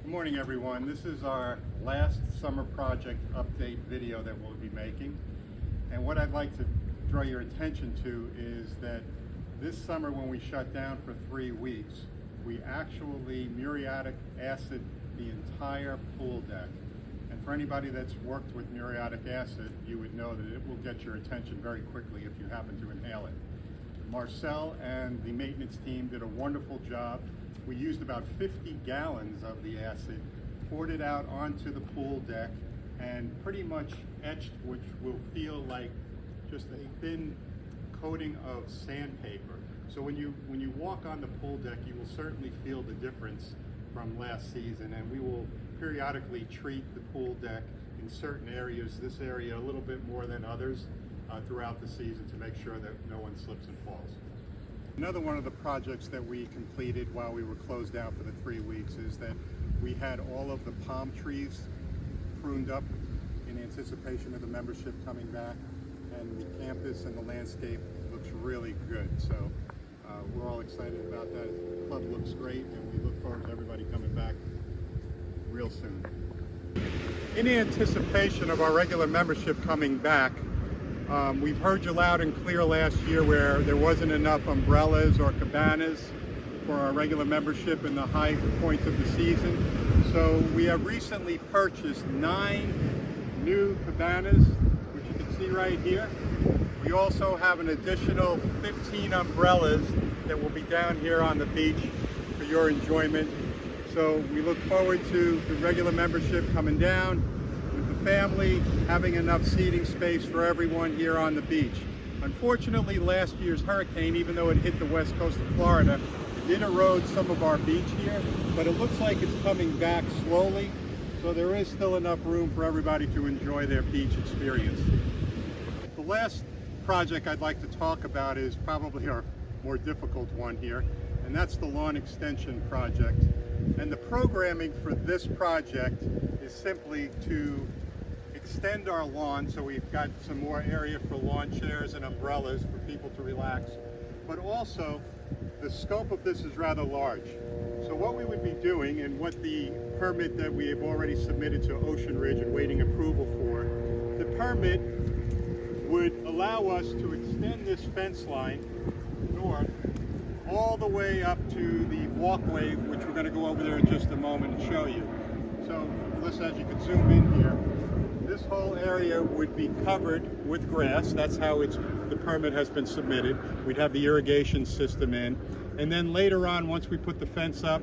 Good morning, everyone. This is our last summer project update video that we'll be making. And what I'd like to draw your attention to is that this summer, when we shut down for 3 weeks, we actually muriatic acid the entire pool deck. And for anybody that's worked with muriatic acid, you would know that it will get your attention very quickly if you happen to inhale it. Marcel and the maintenance team did a wonderful job. We used about 50 gallons of the acid, poured it out onto the pool deck, and pretty much etched, which will feel like just a thin coating of sandpaper. So when you walk on the pool deck, you will certainly feel the difference from last season. And we will periodically treat the pool deck in certain areas, this area a little bit more than others, throughout the season to make sure that no one slips and falls. Another one of the projects that we completed while we were closed down for the 3 weeks is that we had all of the palm trees pruned up in anticipation of the membership coming back, and the campus and the landscape looks really good. So we're all excited about that. The club looks great, and we look forward to everybody coming back real soon. In anticipation of our regular membership coming back, we've heard you loud and clear last year where there wasn't enough umbrellas or cabanas for our regular membership in the high points of the season. So we have recently purchased 9 new cabanas, which you can see right here. We also have an additional 15 umbrellas that will be down here on the beach for your enjoyment. So we look forward to the regular membership coming down, family, having enough seating space for everyone here on the beach. Unfortunately, last year's hurricane, even though it hit the west coast of Florida, it did erode some of our beach here, but it looks like it's coming back slowly, so there is still enough room for everybody to enjoy their beach experience. The last project I'd like to talk about is probably our more difficult one here, and that's the lawn extension project. And the programming for this project is simply to extend our lawn, so we've got some more area for lawn chairs and umbrellas for people to relax. But also, the scope of this is rather large. So what we would be doing, and what the permit that we have already submitted to Ocean Ridge and waiting approval for, the permit would allow us to extend this fence line north all the way up to the walkway, which we're going to go over there in just a moment and show you. So, Melissa, as you can zoom in here, this whole area would be covered with grass. That's how the permit has been submitted. We'd have the irrigation system in. And then later on, once we put the fence up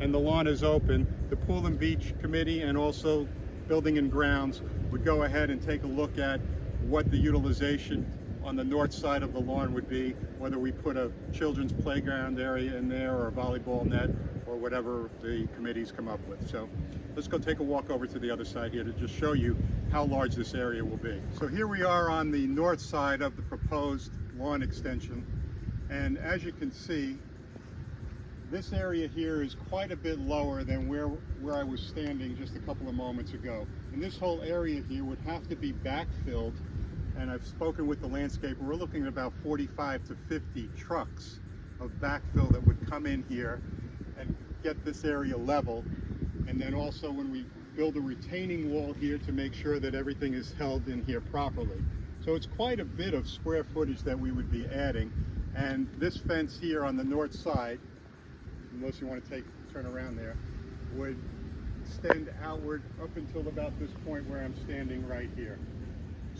and the lawn is open, the Pool and Beach Committee and also Building and Grounds would go ahead and take a look at what the utilization on the north side of the lawn would be, whether we put a children's playground area in there or a volleyball net or whatever the committees come up with. So let's go take a walk over to the other side here to just show you how large this area will be. So here we are on the north side of the proposed lawn extension, and as you can see, this area here is quite a bit lower than where I was standing just a couple of moments ago. And this whole area here would have to be backfilled, and I've spoken with the landscaper. We're looking at about 45 to 50 trucks of backfill that would come in here and get this area level. And then also when we build a retaining wall here to make sure that everything is held in here properly. So it's quite a bit of square footage that we would be adding. And this fence here on the north side, unless you want to turn around there, would extend outward up until about this point where I'm standing right here.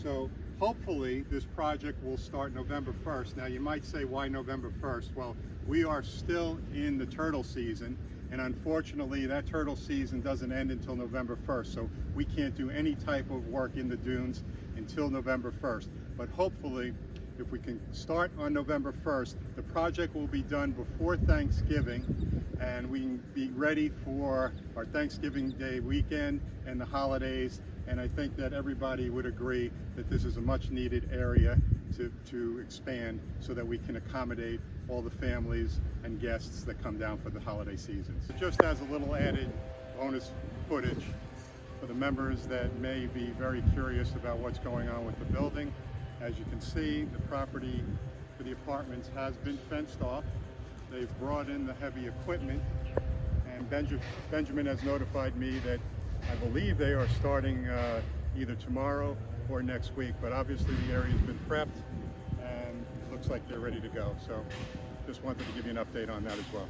So hopefully this project will start November 1st. Now you might say, why November 1st? Well, we are still in the turtle season, and unfortunately that turtle season doesn't end until November 1st, so we can't do any type of work in the dunes until November 1st. But hopefully, if we can start on November 1st, the project will be done before Thanksgiving, and we can be ready for our Thanksgiving Day weekend and the holidays. And I think that everybody would agree that this is a much needed area to expand so that we can accommodate all the families and guests that come down for the holiday season. So just as a little added bonus footage for the members that may be very curious about what's going on with the building, as you can see, the property for the apartments has been fenced off. They've brought in the heavy equipment, and Benjamin has notified me that I believe they are starting either tomorrow or next week, but obviously the area's been prepped and it looks like they're ready to go. So just wanted to give you an update on that as well.